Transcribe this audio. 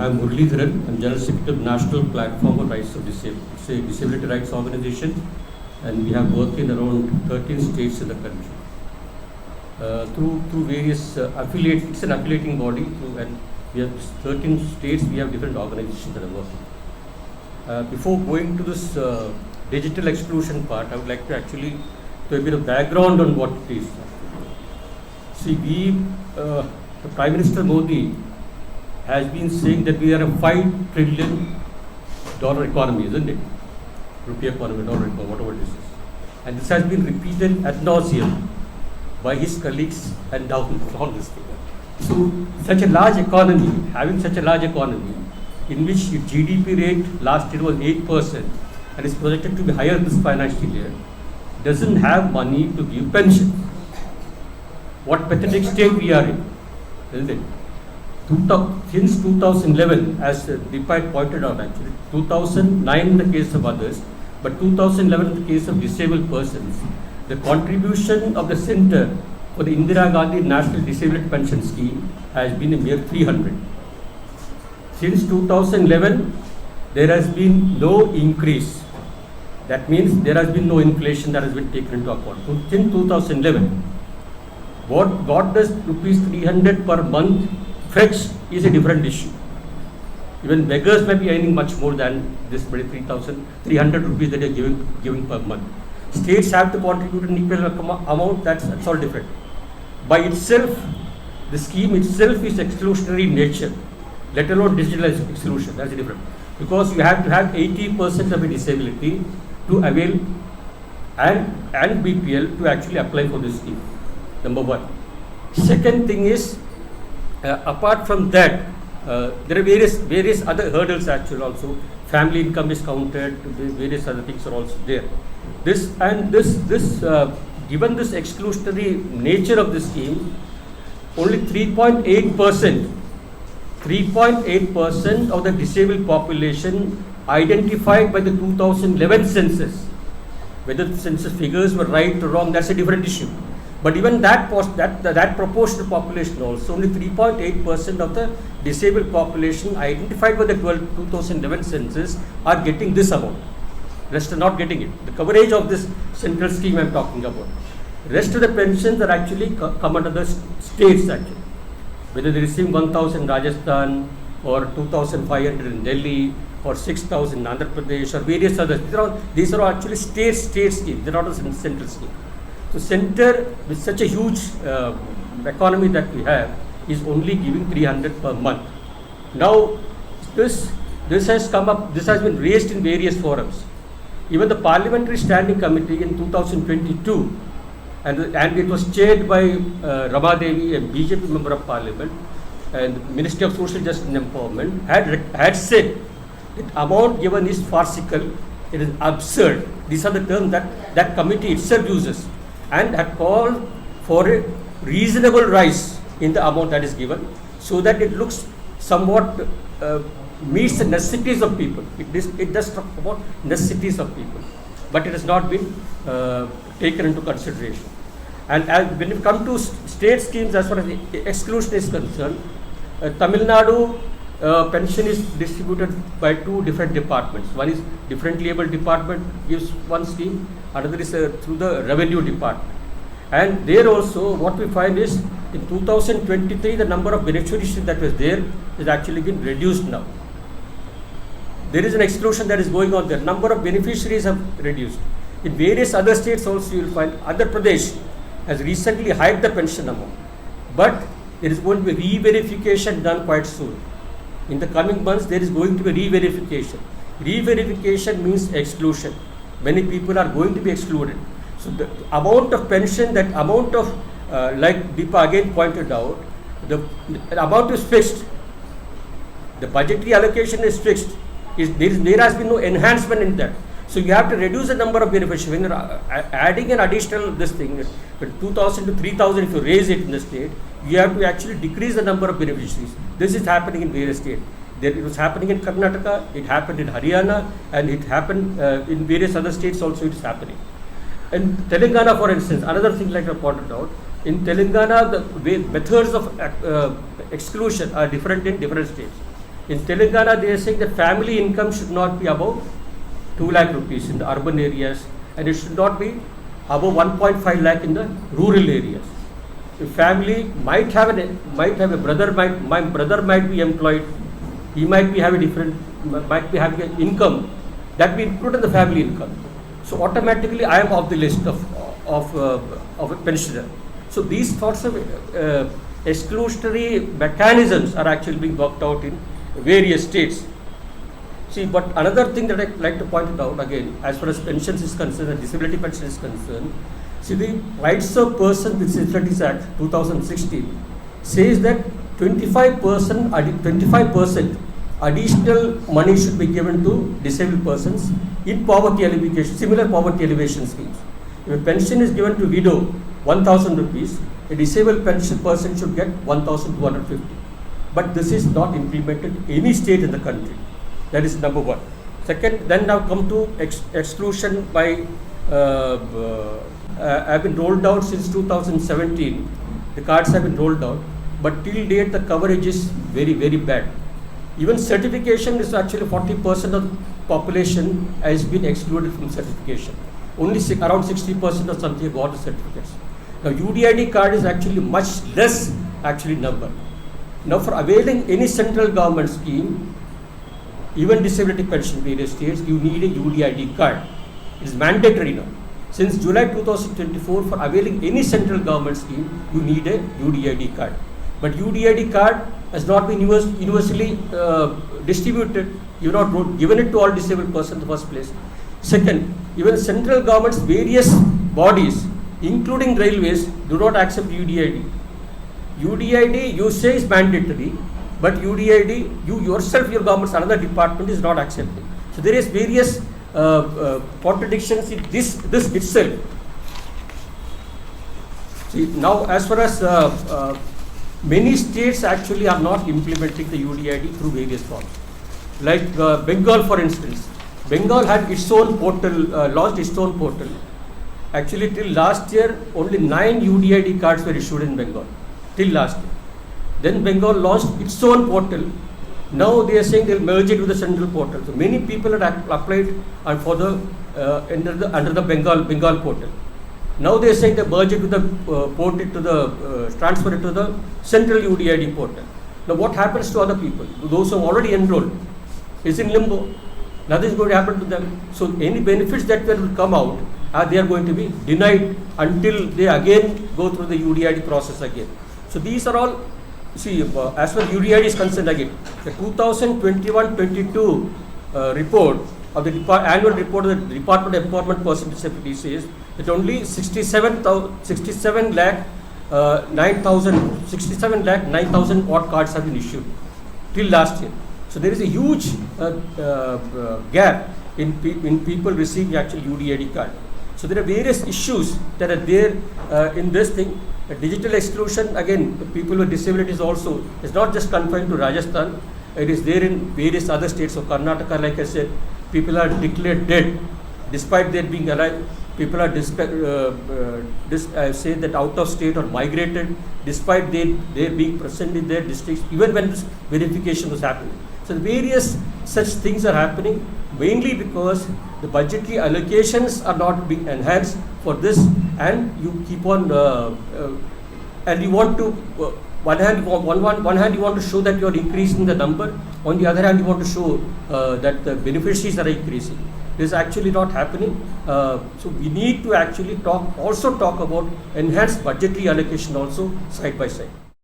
I'm Muralidharan. I'm General Secretary of National Platform on Rights of Disabled. It's a disability rights organization, and we have worked in around 13 states in the country. Through various affiliates, it's an affiliating body, and we have 13 states, we have different organizations that are working. Before going to this digital exclusion part, I would like to actually do a bit of background on what it is. See, the Prime Minister Modi has been saying that we are a $5 trillion economy, isn't it? Rupee economy, dollar economy, whatever this is. And this has been repeated ad nauseum by his colleagues and down on this figure. So, such a large economy, having such a large economy, in which its GDP rate last year was 8% and is projected to be higher this financial year, doesn't have money to give pension. What pathetic state we are in, isn't it? Since 2011, as Deepak pointed out actually, 2009 in the case of others, but 2011 in the case of disabled persons, the contribution of the Center for the Indira Gandhi National Disability Pension Scheme has been a mere 300. Since 2011, there has been no increase. That means there has been no inflation that has been taken into account. Since 2011, what does rupees 300 per month fetch is a different issue. Even beggars may be earning much more than this 3,300 rupees that they are giving per month. States have to contribute an equal amount, that's all different. By itself, the scheme itself is exclusionary in nature, let alone digital exclusion, that's different. Because you have to have 80% of a disability to avail and BPL to actually apply for this scheme, number one. Second thing is, apart from that, there are various other hurdles actually also. Family income is counted, various other things are also there. Given this exclusionary nature of the scheme, only 3.8% of the disabled population identified by the 2011 census. Whether the census figures were right or wrong, that's a different issue. But even that proportion of population also, only 3.8% of the disabled population identified by the 2011 census are getting this amount. Rest are not getting it. The coverage of this central scheme I am talking about. Rest of the pensions are actually come under the states actually. Whether they receive 1,000 in Rajasthan or 2,500 in Delhi or 6,000 in Andhra Pradesh or various others. These are actually state schemes. They are not a central scheme. So center with such a huge economy that we have is only giving 300 per month. Now this has come up, this has been raised in various forums. Even the Parliamentary Standing Committee in 2022, and it was chaired by Rama Devi, a BJP member of Parliament, and Ministry of Social Justice and Empowerment had said the amount given is farcical, it is absurd. These are the terms that committee itself uses, and had called for a reasonable rise in the amount that is given, so that it looks somewhat meets the necessities of people. It does talk about necessities of people, but it has not been taken into consideration. And when it comes to state schemes, as far as the exclusion is concerned, Tamil Nadu pension is distributed by two different departments. One is differently able department gives one scheme, another is through the revenue department. And there also what we find is in 2023 the number of beneficiaries that was there is actually been reduced now. There is an exclusion that is going on there. Number of beneficiaries have reduced. In various other states also you will find Andhra Pradesh has recently hiked the pension amount. But there is going to be re-verification done quite soon. In the coming months there is going to be re-verification. Re-verification means exclusion. Many people are going to be excluded. So the amount of pension, that amount of, like Deepa again pointed out, the amount is fixed. The budgetary allocation is fixed. There has been no enhancement in that. So you have to reduce the number of beneficiaries. When you are adding an additional this thing, 2,000 to 3,000 if you raise it in the state, you have to actually decrease the number of beneficiaries. This is happening in various states. It was happening in Karnataka, it happened in Haryana, and it happened in various other states also it is happening. In Telangana, for instance, another thing like I pointed out, in Telangana the methods of exclusion are different in different states. In Telangana, they are saying that family income should not be above 2 lakh rupees in the urban areas, and it should not be above 1.5 lakh in the rural areas. A family might have a brother, my brother might be employed, he might be having having an income that we include in the family income. So automatically I am off the list of a pensioner. So these sorts of exclusionary mechanisms are actually being worked out in various states. See, but another thing that I like to point it out again, as far as pensions is concerned, and disability pension is concerned, see, the Rights of Persons with Disabilities Act 2016 says that 25% additional money should be given to disabled persons in poverty alleviation, similar poverty alleviation schemes. If a pension is given to widow 1,000 rupees, a disabled person should get 1,250. But this is not implemented in any state in the country. That is number one. Second, then now come to exclusion by have been rolled out since 2017. The cards have been rolled out, but till date the coverage is very, very bad. Even certification is actually 40% of the population has been excluded from certification. Only around 60% or something got the certificates. Now UDID card is actually much less actually number. Now for availing any central government scheme, even disability pension various states, you need a UDID card. It is mandatory now. Since July 2024, for availing any central government scheme, you need a UDID card. But UDID card has not been universally distributed. You have not given it to all disabled persons in the first place. Second, even central government's various bodies, including railways, do not accept UDID. UDID you say is mandatory, but UDID you yourself, your government's another department is not accepting. So there is various contradictions in this itself. See, now as far as many states actually are not implementing the UDID through various forms. Like Bengal, for instance. Bengal had its own portal, launched its own portal. Actually, till last year, only 9 UDID cards were issued in Bengal. Till last year. Then Bengal launched its own portal. Now they are saying they will merge it with the central portal. So many people had applied for the under the Bengal portal. Now they are saying they merge it with the transfer it to the central UDID portal. Now what happens to other people? Those who have already enrolled is in limbo. Nothing is going to happen to them. So any benefits that will come out, they are going to be denied until they again go through the UDID process again. So these are all, see, as far as UDID is concerned again, the 2021-22 report of the annual report of the Department of Employment Person Disability says that only 67 lakh 9,000 odd cards have been issued till last year. So there is a huge gap in people receiving actual UDID card. So there are various issues that are there in this thing. Digital exclusion, again, people with disabilities also is not just confined to Rajasthan. It is there in various other states. So Karnataka, like I said, people are declared dead despite their being alive. People are I say that out of state or migrated despite their being present in their districts, even when this verification was happening. So various such things are happening mainly because the budgetary allocations are not being enhanced for this, and you keep on and you want to one hand you want to show that you are increasing the number, on the other hand you want to show that the beneficiaries are increasing. This is actually not happening. So we need to actually talk about enhanced budgetary allocation also side by side.